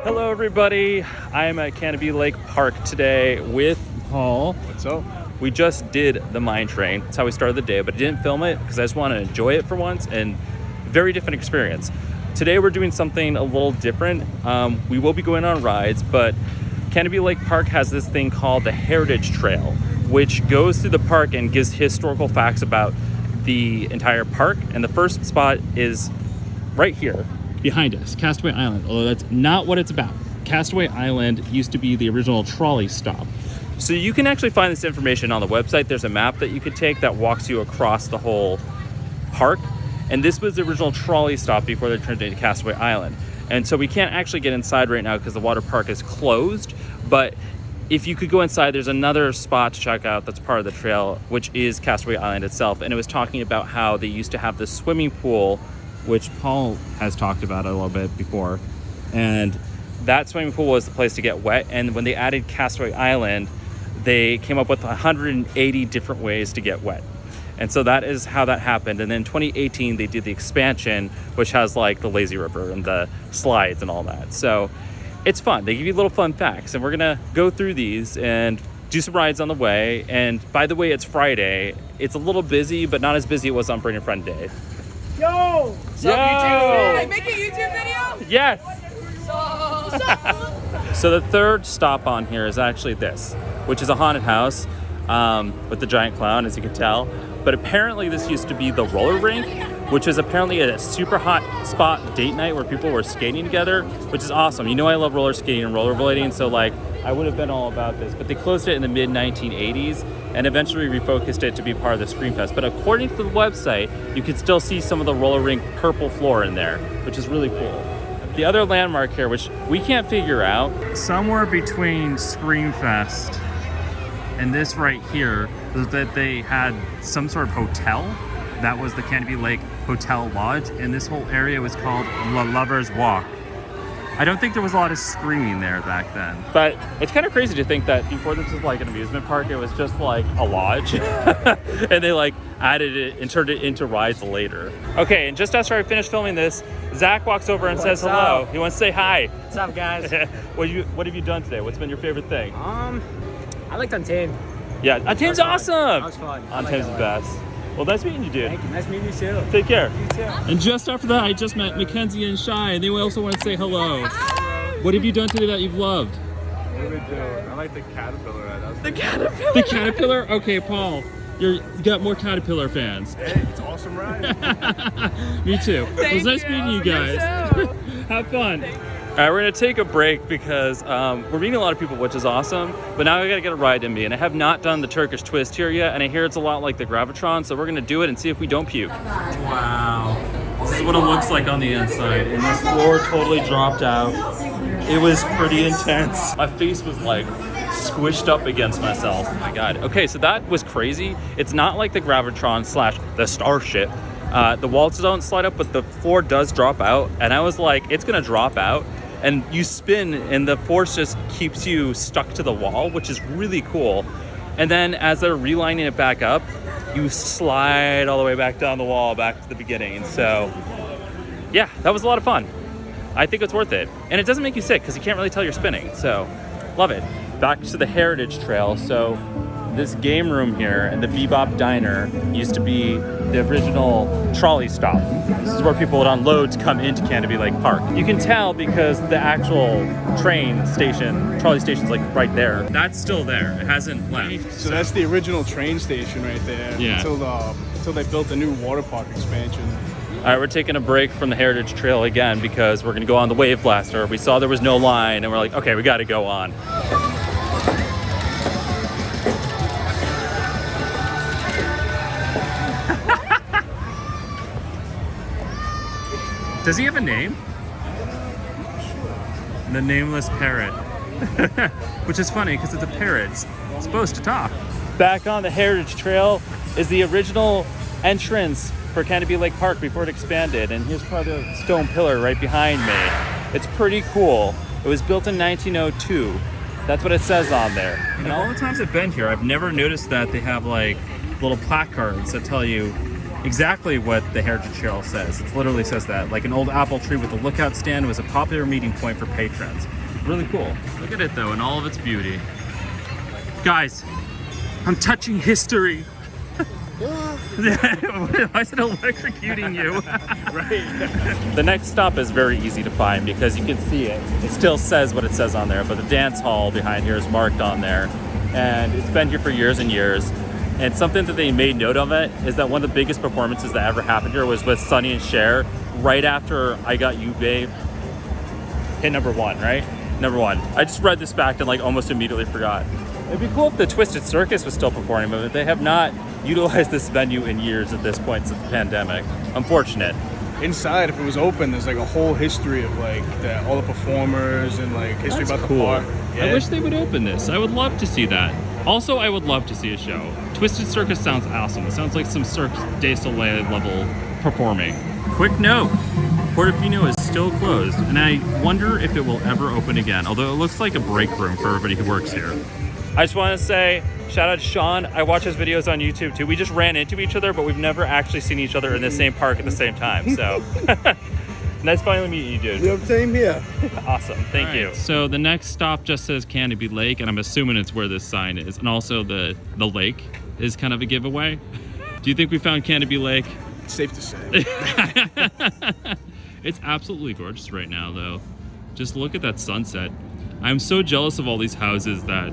Hello everybody, I am at Canobie Lake Park today with Paul. What's up? We just did the mine train. That's how we started the day, but I didn't film it because I just want to enjoy it for once, and very different experience. Today we're doing something a little different. We will be going on rides, but Canobie Lake Park has this thing called the Heritage Trail, which goes through the park and gives historical facts about the entire park. And the first spot is right here behind us, Castaway Island, although that's not what it's about. Castaway Island used to be the original trolley stop. So you can actually find this information on the website. There's a map that you could take that walks you across the whole park. And this was the original trolley stop before they turned it into Castaway Island. And so we can't actually get inside right now because the water park is closed. But if you could go inside, there's another spot to check out that's part of the trail, which is Castaway Island itself. And it was talking about how they used to have the swimming pool, which Paul has talked about a little bit before. And that swimming pool was the place to get wet. And when they added Castaway Island, they came up with 180 different ways to get wet. And so that is how that happened. And then in 2018, they did the expansion, which has like the lazy river and the slides and all that. So it's fun. They give you little fun facts. And we're gonna go through these and do some rides on the way. And by the way, it's Friday. It's a little busy, but not as busy as it was on Bring a Friend Day. Yo! Yo! Can I make a YouTube video? Yes! So the third stop on here is actually this, which is a haunted house with the giant clown, as you can tell. But apparently this used to be the roller rink, which is apparently a super hot spot date night where people were skating together, which is awesome. You know I love roller skating and rollerblading, so like I would have been all about this. But they closed it in the mid 1980s and eventually refocused it to be part of the Screamfest. But according to the website, you can still see some of the roller rink purple floor in there, which is really cool. The other landmark here, which we can't figure out, somewhere between Screamfest and this right here, is that they had some sort of hotel. That was the Canobie Lake Hotel Lodge, and this whole area was called La Lover's Walk. I don't think there was a lot of screaming there back then. But it's kind of crazy to think that before this was like an amusement park, it was just like a lodge. And they like added it and turned it into rides later. Okay, and just after I finished filming this, Zach walks over and says hello. up? He wants to say hi. What's up, guys? What have you done today? What's been your favorite thing? I liked Untamed. Yeah, Untamed's awesome. That was fun. Untamed's the best. Well, nice meeting you, dude. Thank you. Nice meeting you too. Take care. You too. And just after that, I just met Mackenzie and Shai, and they also want to say hello. Hi. What have you done today that you've loved? What did we do? I like the caterpillar ride. The caterpillar. The caterpillar? Okay, Paul, you got more caterpillar fans. Hey, it's an awesome ride. Me too. It was nice meeting you guys. Have fun. All right, we're gonna take a break because we're meeting a lot of people, which is awesome, but now I gotta get a ride in me, and I have not done the Turkish twist here yet, and I hear it's a lot like the Gravitron, so we're gonna do it and see if we don't puke. Wow, this is what it looks like on the inside, and this floor totally dropped out. It was pretty intense. My face was like squished up against myself. Oh my God. Okay, so that was crazy. It's not like the Gravitron slash the Starship. The walls don't slide up, but the floor does drop out, and I was like, it's gonna drop out. And you spin and the force just keeps you stuck to the wall, which is really cool. And then as they're relining it back up, you slide all the way back down the wall, back to the beginning. So yeah, that was a lot of fun. I think it's worth it. And it doesn't make you sick because you can't really tell you're spinning. So love it. Back to the Heritage Trail. So this game room here and the Bebop Diner used to be the original trolley stop. This is where people would unload to come into Canobie Lake Park. You can tell because the actual train station, trolley station's like right there. That's still there. It hasn't left. So that's the original train station right there. Yeah. Until they built the new water park expansion. All right, we're taking a break from the Heritage Trail again because we're gonna go on the Wave Blaster. We saw there was no line and we're like, okay, we gotta go on. Does he have a name? The Nameless Parrot. Which is funny because it's a parrot. It's supposed to talk. Back on the Heritage Trail is the original entrance for Canobie Lake Park before it expanded. And here's part of the stone pillar right behind me. It's pretty cool. It was built in 1902. That's what it says on there. And all the times I've been here, I've never noticed that they have like little placards that tell you exactly what the Heritage Trail says. It literally says that. Like an old apple tree with a lookout stand was a popular meeting point for patrons. Really cool. Look at it though, in all of its beauty. Guys, I'm touching history. Why is it electrocuting you? Right. The next stop is very easy to find because you can see it. It still says what it says on there, but the dance hall behind here is marked on there. And it's been here for years and years. And something that they made note of it is that one of the biggest performances that ever happened here was with Sonny and Cher right after I Got You Babe hit number 1, right? Number 1. I just read this fact and like almost immediately forgot. It'd be cool if the Twisted Circus was still performing, but they have not utilized this venue in years at this point since the pandemic. Unfortunate. Inside, if it was open, there's like a whole history of like all the performers and like history That's about cool. the park. Yeah. I wish they would open this. I would love to see that. Also, I would love to see a show. Twisted Circus sounds awesome. It sounds like some Cirque du Soleil level performing. Quick note, Portofino is still closed, and I wonder if it will ever open again, although it looks like a break room for everybody who works here. I just want to say, shout out to Sean. I watch his videos on YouTube too. We just ran into each other, but we've never actually seen each other in the same park at the same time, so. Nice finally meeting you, dude. Yep, same here. Awesome, thank you. So the next stop just says Canobie Lake, and I'm assuming it's where this sign is. And also the lake is kind of a giveaway. Do you think we found Canobie Lake? It's safe to say. It's absolutely gorgeous right now, though. Just look at that sunset. I'm so jealous of all these houses that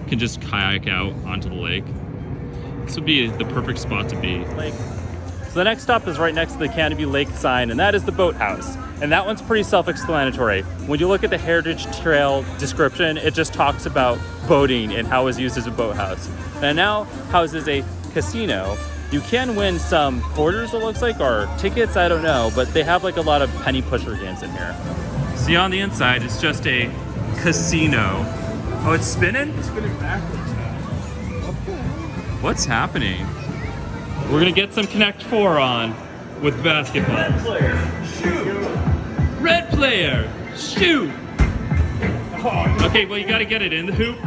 can just kayak out onto the lake. This would be the perfect spot to be. So the next stop is right next to the Canobie Lake sign, and that is the boathouse. And that one's pretty self-explanatory. When you look at the Heritage Trail description, it just talks about boating and how it was used as a boathouse. And it now houses a casino. You can win some quarters, it looks like, or tickets, I don't know, but they have like a lot of penny pusher games in here. See, on the inside, it's just a casino. Oh, it's spinning? It's spinning backwards now. What's happening? We're gonna get some Connect 4 on with basketball. Red player, shoot! Red player, shoot! Okay, well you gotta get it in the hoop.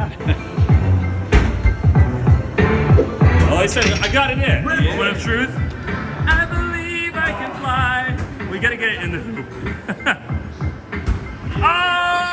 Well, I said I got it in. Moment of truth. I believe I can fly. We gotta get it in the hoop. Oh!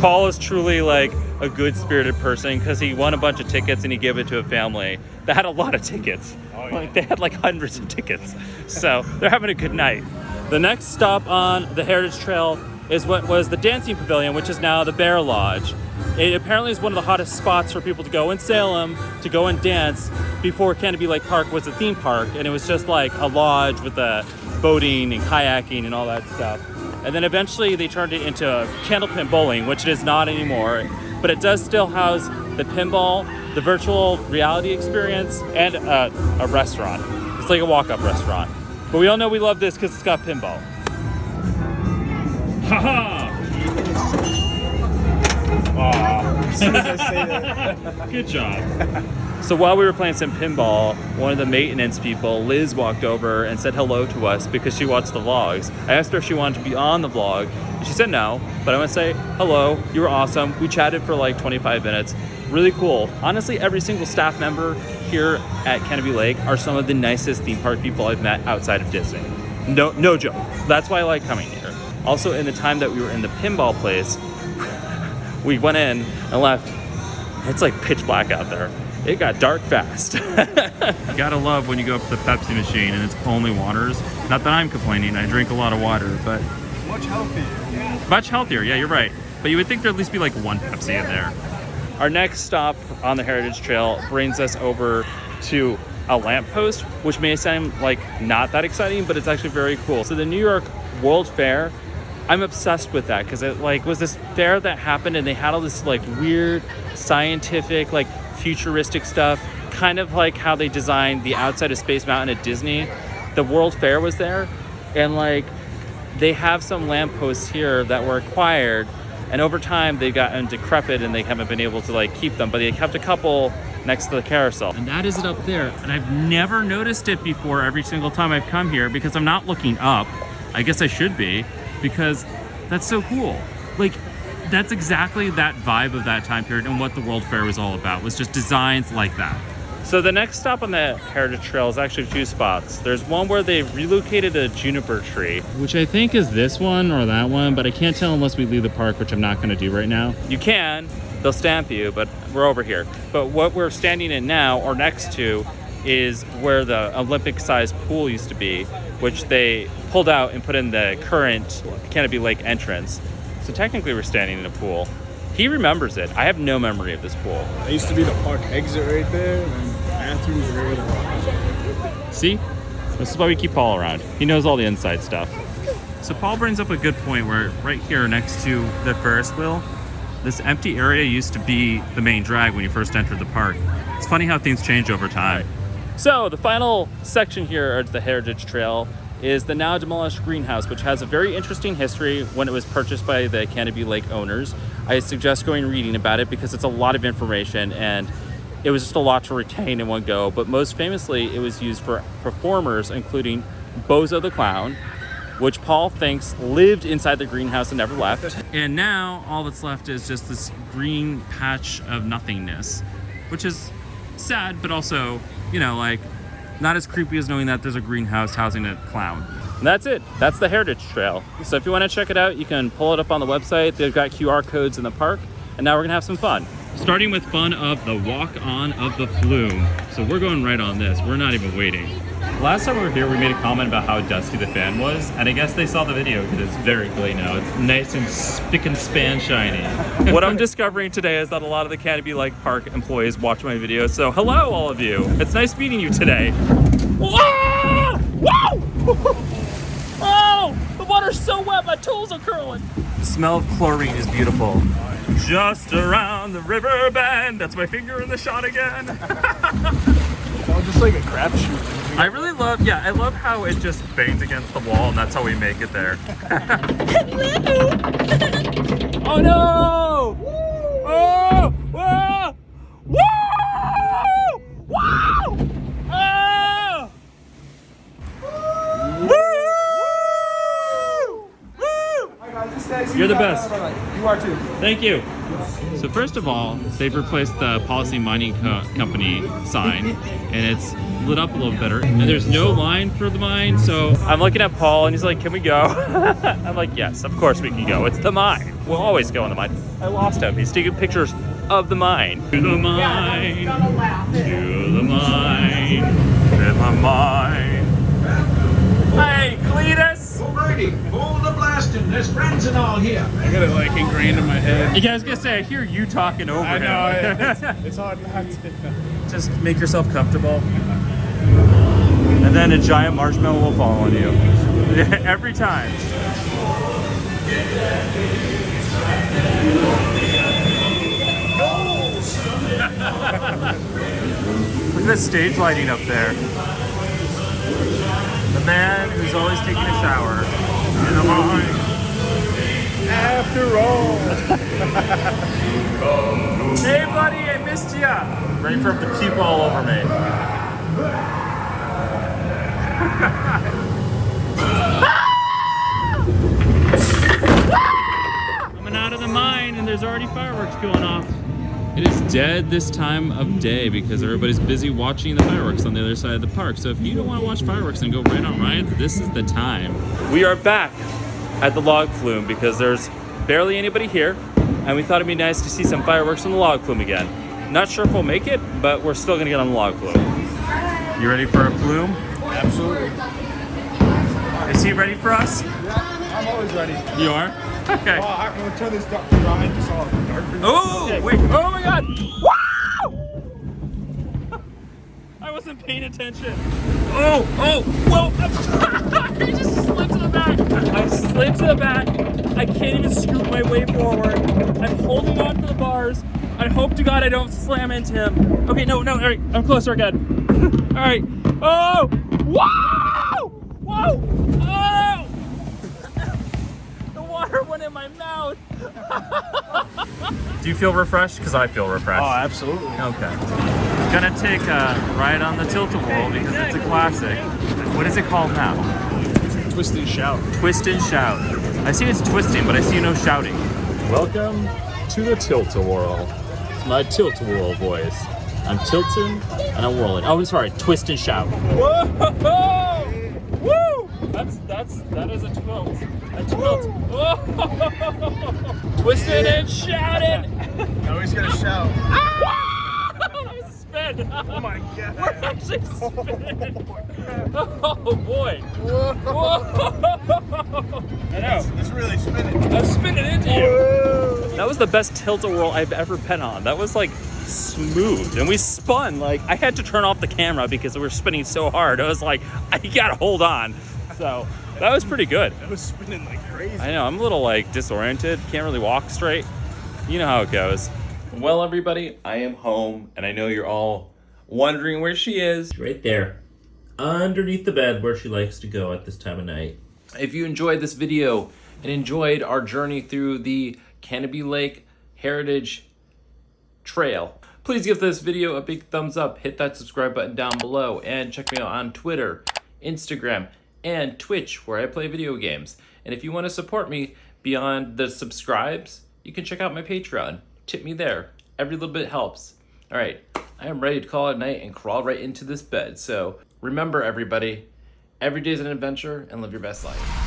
Paul is truly like a good-spirited person because he won a bunch of tickets and he gave it to a family that had a lot of tickets. Oh, yeah. Like they had like hundreds of tickets. So they're having a good night. The next stop on the Heritage Trail is what was the Dancing Pavilion, which is now the Bear Lodge. It apparently is one of the hottest spots for people to go in Salem, to go and dance before Canobie Lake Park was a theme park. And it was just like a lodge with the boating and kayaking and all that stuff. And then eventually they turned it into candlepin bowling, which it is not anymore. But it does still house the pinball, the virtual reality experience, and a restaurant. It's like a walk-up restaurant. But we all know we love this because it's got pinball. Haha! As soon as I say that. Good job. So while we were playing some pinball, one of the maintenance people, Liz, walked over and said hello to us because she watched the vlogs. I asked her if she wanted to be on the vlog, and she said no, but I want to say hello, you were awesome. We chatted for like 25 minutes. Really cool. Honestly, every single staff member here at Canobie Lake are some of the nicest theme park people I've met outside of Disney. No joke. That's why I like coming here. Also, in the time that we were in the pinball place, we went in and left. It's like pitch black out there. It got dark fast. You gotta love when you go up to the Pepsi machine and it's only waters. Not that I'm complaining, I drink a lot of water, but... Much healthier. Yeah. Much healthier, yeah, you're right. But you would think there'd at least be like one Pepsi in there. Our next stop on the Heritage Trail brings us over to a lamppost, which may seem like not that exciting, but it's actually very cool. So the New York World Fair, I'm obsessed with that because it like was this fair that happened and they had all this like weird scientific, like futuristic stuff, kind of like how they designed the outside of Space Mountain at Disney. The World Fair was there, and like they have some lampposts here that were acquired, and over time they've gotten decrepit and they haven't been able to like keep them, but they kept a couple next to the carousel. And that is it up there, and I've never noticed it before every single time I've come here because I'm not looking up. I guess I should be, because that's so cool. Like, that's exactly that vibe of that time period and what the World Fair was all about, was just designs like that. So the next stop on the Heritage Trail is actually 2 spots. There's one where they relocated a juniper tree, which I think is this one or that one, but I can't tell unless we leave the park, which I'm not going to do right now. You can, they'll stamp you, but we're over here. But what we're standing in now, or next to, is where the Olympic-sized pool used to be, which they pulled out and put in the current Canobie Lake entrance. So technically we're standing in a pool. He remembers it. I have no memory of this pool. That used to be the park exit right there, and bathrooms right there. See? This is why we keep Paul around. He knows all the inside stuff. So Paul brings up a good point where right here next to the Ferris wheel, this empty area used to be the main drag when you first entered the park. It's funny how things change over time. So the final section here at the Heritage Trail is the now demolished greenhouse, which has a very interesting history when it was purchased by the Canobie Lake owners. I suggest going and reading about it because it's a lot of information and it was just a lot to retain in one go. But most famously, it was used for performers, including Bozo the Clown, which Paul thinks lived inside the greenhouse and never left. And now all that's left is just this green patch of nothingness, which is sad, but also, you know, like, not as creepy as knowing that there's a greenhouse housing a clown. And that's it. That's the Heritage Trail. So if you want to check it out, you can pull it up on the website. They've got QR codes in the park. And now we're going to have some fun. Starting with fun of the walk-on of the flume. So we're going right on this. We're not even waiting. Last time we were here, we made a comment about how dusty the fan was. And I guess they saw the video because it's very clean now. It's nice and spick and span shiny. What I'm discovering today is that a lot of the Canobie Lake Park employees watch my videos. So hello, all of you. It's nice meeting you today. Whoa! Whoa! Oh, the water's so wet, my toes are curling. The smell of chlorine is beautiful. Just around the river bend. That's my finger in the shot again. Oh, just like a crapshoot. I really love, I love how it just bangs against the wall and that's how we make it there. Oh no! Oh! Whoa! Whoa! Whoa! Oh! You're the best. You are too. Thank you. So first of all, they've replaced the Policy Mining Company sign, and it's lit up a little better. And there's no line for the mine, so I'm looking at Paul, and he's like, "Can we go?" I'm like, "Yes, of course we can go. It's the mine. We'll always go in the mine." I lost him. He's taking pictures of the mine. To the mine. To the mine. To the mine. Hey, Cletus! Oh, Brady, hold the blasting. There's friends and all here. I got it like ingrained in my head. You guys gonna say, I hear you talking over I him. know, it's hard not to. Just make yourself comfortable. And then a giant marshmallow will fall on you. Every time. Look at the stage lighting up there. The man who's always taking a shower in the morning. After all. Hey buddy, I missed ya. Ready for him to puke all over me. Coming out of the mine and there's already fireworks going off. It is dead this time of day because everybody's busy watching the fireworks on the other side of the park. So if you don't want to watch fireworks and go right on rides, this is the time. We are back at the log flume because there's barely anybody here, and we thought it'd be nice to see some fireworks on the log flume again. Not sure if we'll make it, but we're still gonna get on the log flume. You ready for a flume? Absolutely. Is he ready for us? Yeah, I'm always ready. You are? Okay. Oh, I'm gonna turn this dark behind just all dark. Oh, Okay. wait. Oh my God. Wow! I wasn't paying attention. Oh, whoa. I just slid to the back. I slid to the back. I can't even scoot my way forward. I'm holding on to the bars. I hope to God I don't slam into him. Okay, no, all right. I'm closer again. All right. Oh, wow! Whoa! Oh! The water went in my mouth. Do you feel refreshed? Because I feel refreshed. Oh, absolutely. Okay. Gonna take a ride on the tilt-a-whirl because it's a classic. What is it called now? Twist and shout. Twist and shout. I see it's twisting, but I see no shouting. Welcome to the tilt-a-whirl. It's my tilt-a-whirl voice. I'm tilting and I'm whirling. Oh, I'm sorry, twist and shout. Whoa! Woo! That is a tilt. A tilt. Whoa! Twisting and shouting. Now he's gonna shout. That was a spin. Oh my god. We're actually spinning. Oh boy. Whoa! I know. It's really spinning. I'm spinning into you. That was the best tilt-a-whirl I've ever been on. That was like smooth, and we spun. Like I had to turn off the camera because we were spinning so hard. I was like, I gotta hold on. So that was pretty good. That was spinning like crazy. I know, I'm a little like disoriented. Can't really walk straight. You know how it goes. Well, everybody, I am home, and I know you're all wondering where she is. Right there, underneath the bed where she likes to go at this time of night. If you enjoyed this video and enjoyed our journey through the Canobie Lake Heritage Trail, please give this video a big thumbs up, hit that subscribe button down below, and check me out on Twitter, Instagram, and Twitch, where I play video games. And if you want to support me beyond the subscribes, you can check out my Patreon. Tip me there. Every little bit helps. All right, I am ready to call it a night and crawl right into this bed. So remember, everybody, every day is an adventure, and live your best life.